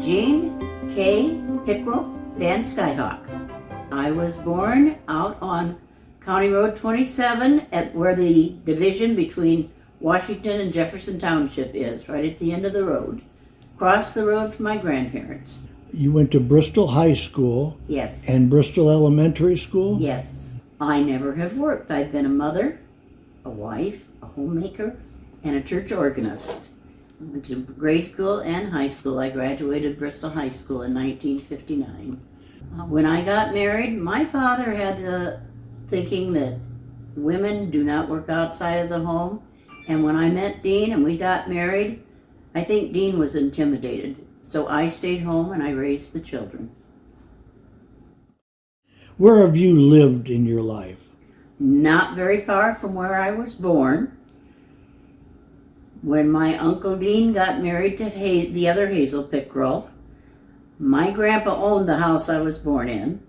Jean K. Pickrell Van Sky Hock. I was born out on County Road 27 at where the division between Washington and Jefferson Township is, right at the end of the road. Across the road from my grandparents. You went to Bristol High School. Yes. And Bristol Elementary School? Yes. I never have worked. I've been a mother, a wife, a homemaker, and a church organist. I went to grade school and high school. I graduated Bristol High School in 1959. When I got married, my father had the thinking that women do not work outside of the home. And when I met Dean and we got married, I think Dean was intimidated. So I stayed home and I raised the children. Where have you lived in your life? Not very far from where I was born. When my Uncle Dean got married to the other Hazel Pickrell, my grandpa owned the house I was born in,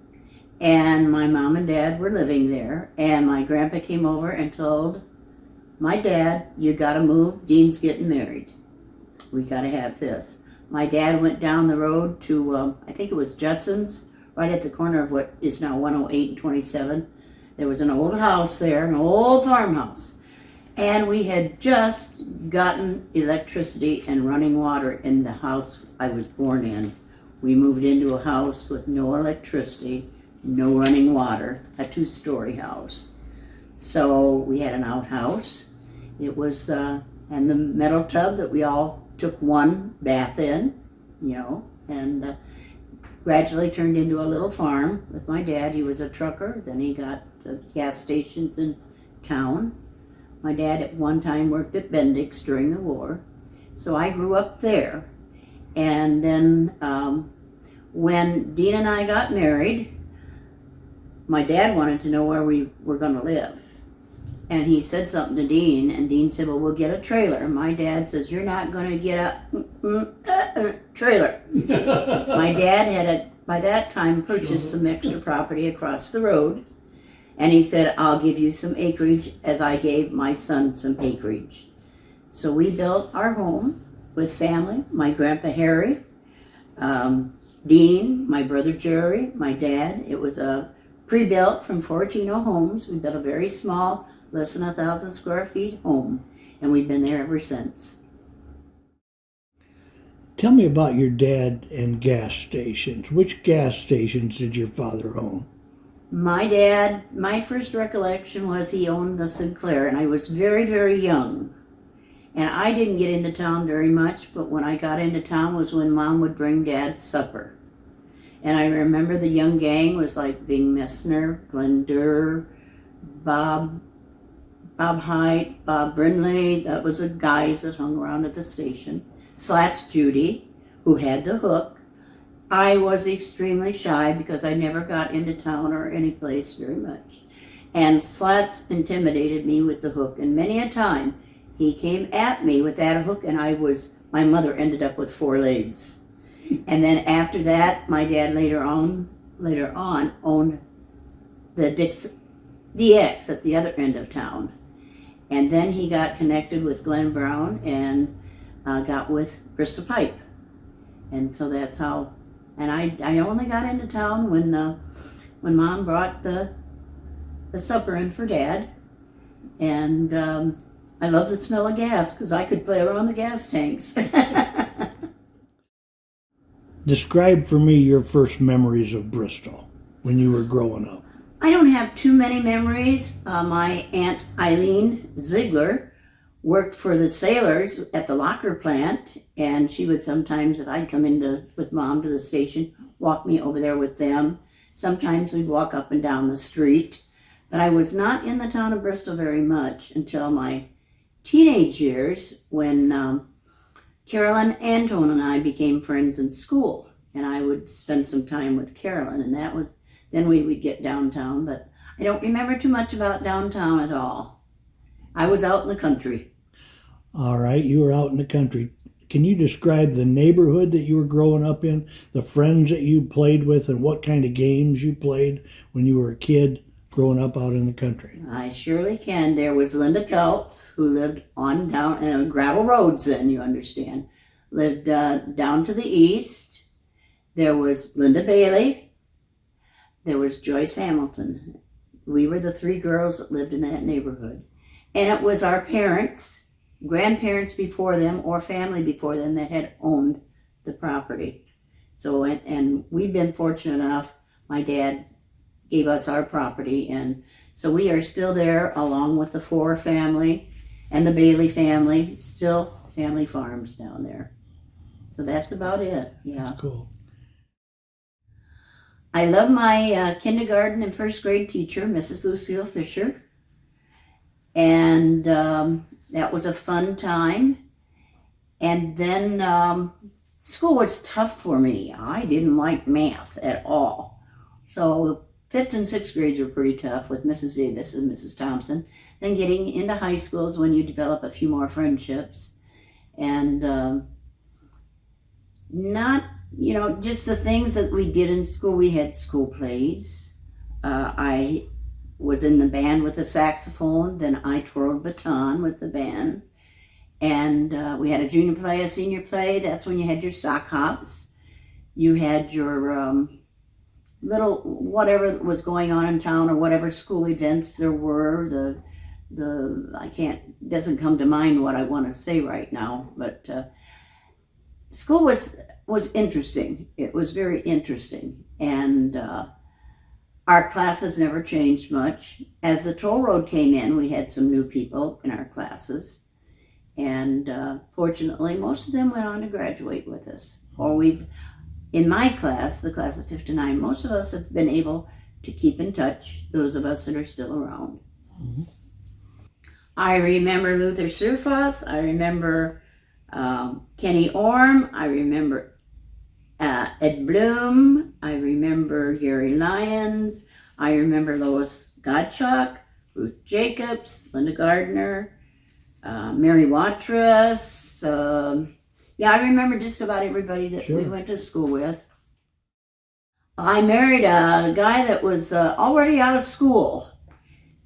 and my mom and dad were living there, and my grandpa came over and told my dad, you gotta move, Dean's getting married. We gotta have this. My dad went down the road to, I think it was Judson's, right at the corner of what is now 108 and 27. There was an old house there, an old farmhouse. And we had just gotten electricity and running water in the house I was born in. We moved into a house with no electricity, no running water, a 2-story house. So we had an outhouse. It was, and the metal tub that we all took one bath in, and gradually turned into a little farm with my dad. He was a trucker. Then he got gas stations in town. My dad at one time worked at Bendix during the war. So I grew up there. And then when Dean and I got married, my dad wanted to know where we were going to live. And he said something to Dean, and Dean said, well, we'll get a trailer. My dad says, you're not going to get a trailer. My dad had, by that time, purchased some extra property across the road. And he said, I'll give you some acreage as I gave my son some acreage. So we built our home with family, my grandpa Harry, Dean, my brother Jerry, my dad. It was a pre-built from Fortino Homes. We built a very small, less than 1,000 square feet home, and we've been there ever since. Tell me about your dad and gas stations. Which gas stations did your father own? My dad, my first recollection was he owned the Sinclair, and I was very, very young. And I didn't get into town very much, but when I got into town was when Mom would bring Dad supper. And I remember the young gang was like Bing Messner, Glenn Durr, Bob Height, Bob Brindley. That was the guys that hung around at the station. Slats Judy, who had the hook. I was extremely shy because I never got into town or any place very much. And Slats intimidated me with the hook, and many a time he came at me with that hook, and my mother ended up with 4 legs. And then after that, my dad later on owned the DX at the other end of town. And then he got connected with Glenn Brown and got with Bristol Pipe. And so that's how, and I only got into town when Mom brought the supper in for Dad. And I love the smell of gas because I could play around the gas tanks. Describe for me your first memories of Bristol when you were growing up. I don't have too many memories. My Aunt Eileen Ziegler worked for the sailors at the locker plant, and she would sometimes, if I'd come with Mom to the station, walk me over there with them. Sometimes we'd walk up and down the street. But I was not in the town of Bristol very much until my teenage years when Carolyn Antone and I became friends in school. And I would spend some time with Carolyn, and then we would get downtown. But I don't remember too much about downtown at all. I was out in the country. All right, you were out in the country. Can you describe the neighborhood that you were growing up in, the friends that you played with, and what kind of games you played when you were a kid growing up out in the country? I surely can. There was Linda Peltz, who lived on down gravel roads then, you understand. Lived down to the east. There was Linda Bailey. There was Joyce Hamilton. We were the three girls that lived in that neighborhood. And it was our parents, grandparents before them, or family before them that had owned the property. So, and we've been fortunate enough, my dad gave us our property, and so we are still there along with the Fore family and the Bailey family, still family farms down there. So that's about it. Yeah. That's cool. I love my kindergarten and first grade teacher, Mrs. Lucille Fisher. And that was a fun time. And then school was tough for me. I didn't like math at all. So 5th and 6th grades were pretty tough with Mrs. Davis and Mrs. Thompson. Then getting into high school is when you develop a few more friendships. And not, just the things that we did in school. We had school plays. I was in the band with the saxophone. Then I twirled baton with the band. And we had a junior play, a senior play. That's when you had your sock hops. You had your little whatever was going on in town or whatever school events there were. Doesn't come to mind what I want to say right now, but school was interesting. It was very interesting, and our classes never changed much. As the toll road came in, we had some new people in our classes, and fortunately, most of them went on to graduate with us. In my class, the class of 59, most of us have been able to keep in touch, those of us that are still around. Mm-hmm. I remember Luther Surfoss. I remember Kenny Orm. I remember Ed Bloom. I remember Gary Lyons. I remember Lois Gottschalk, Ruth Jacobs, Linda Gardner, Mary Watrous. I remember just about everybody that we went to school with. I married a guy that was already out of school.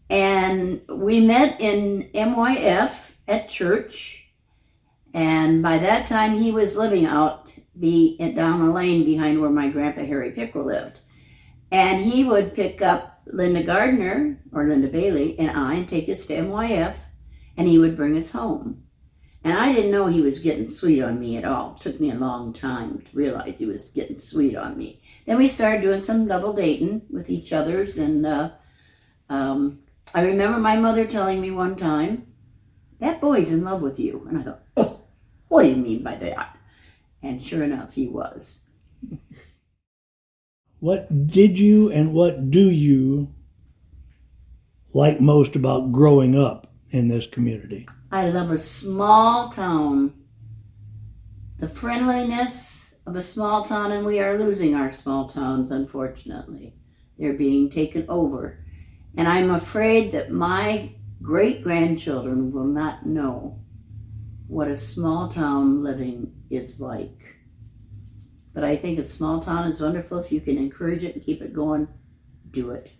And we met in MYF at church. And by that time, he was living down the lane behind where my grandpa Harry Pickrell lived. And he would pick up Linda Gardner, or Linda Bailey, and take us to MYF, and he would bring us home. And I didn't know he was getting sweet on me at all. It took me a long time to realize he was getting sweet on me. Then we started doing some double dating with each other's, and I remember my mother telling me one time, "That boy's in love with you." And I thought, "Oh, what do you mean by that?" And sure enough, he was. What did you and what do you like most about growing up in this community? I love a small town. The friendliness of a small town, and we are losing our small towns, unfortunately. They're being taken over. And I'm afraid that my great-grandchildren will not know what a small town living is like. But I think a small town is wonderful. If you can encourage it and keep it going, do it.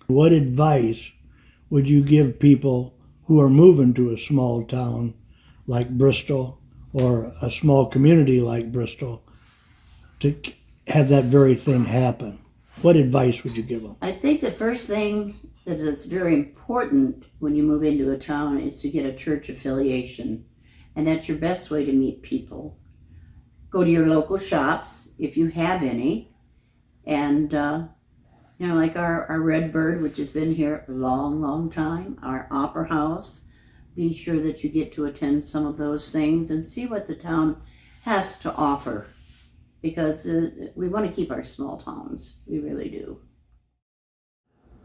What advice would you give people who are moving to a small town like Bristol or a small community like Bristol to have that very thing happen? What advice would you give them? I think the first thing that is very important when you move into a town is to get a church affiliation. And that's your best way to meet people. Go to your local shops, if you have any. And, like our Redbird, which has been here a long, long time, our Opera House. Be sure that you get to attend some of those things and see what the town has to offer. Because we want to keep our small towns. We really do.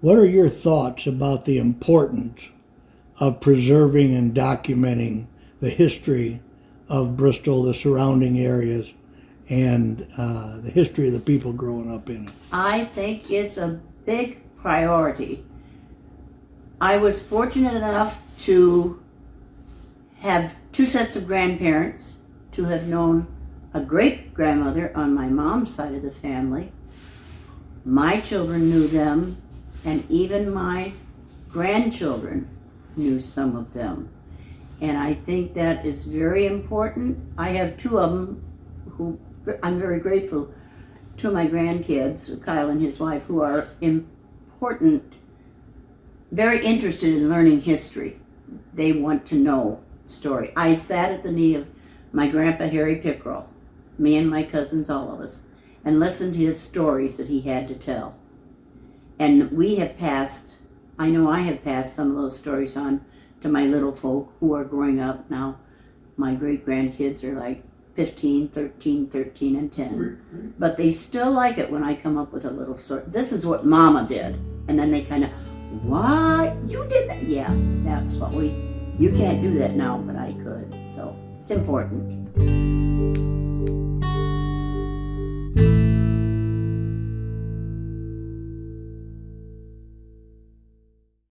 What are your thoughts about the importance of preserving and documenting the history of Bristol, the surrounding areas, and the history of the people growing up in it? I think it's a big priority. I was fortunate enough to have 2 sets of grandparents, to have known a great-grandmother on my mom's side of the family. My children knew them, and even my grandchildren knew some of them. And I think that is very important. I have 2 of them who I'm very grateful two of my grandkids, Kyle and his wife, who are important, very interested in learning history. They want to know story. I sat at the knee of my grandpa Harry Pickrell, me and my cousins, all of us, and listened to his stories that he had to tell. And we have passed, I know I have passed some of those stories on to my little folk who are growing up now. My great-grandkids are like 15, 13, and 10. But they still like it when I come up with a little story. This is what Mama did. And then they kind of, what? You did that? Yeah, that's what you can't do that now, but I could. So it's important.